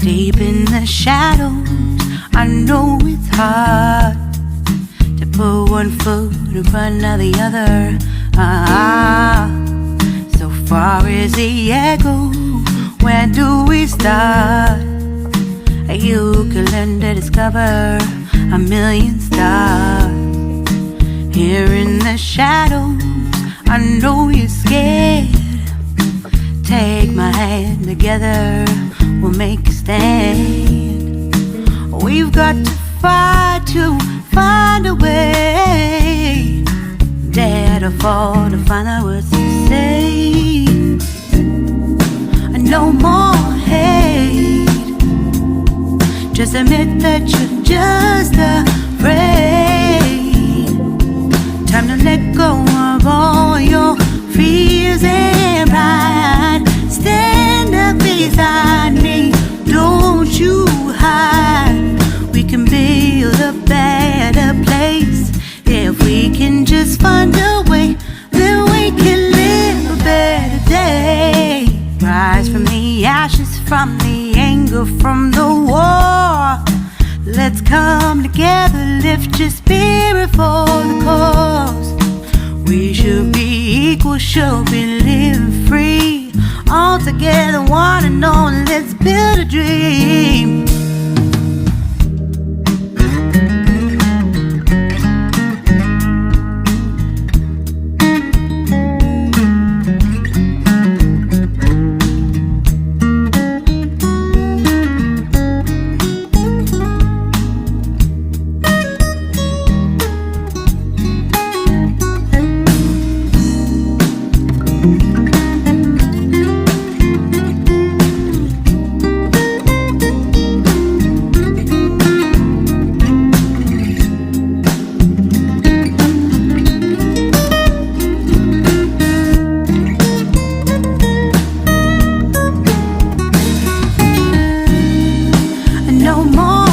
Deep in the shadows, I know it's hard to put one foot in front of the other. So far as the echo, where do we start? You can learn to discover a million stars. Here in the shadows, I know you're scared. Take my hand, together we'll make a stand. We've got to fight to find a way. Dare to fall to find out what to say. No more hate. Just admit that you're just afraid. Time to let go of all your fears and pride. Stand up beside me, don't you hide. We can build a better place. If we can just find a way, then we can live a better day. Rise from the ashes, from the anger, from the war. Let's come together, lift your spirit for the cause. We should be equal, should be living free. All together, one and all, let's build a dream.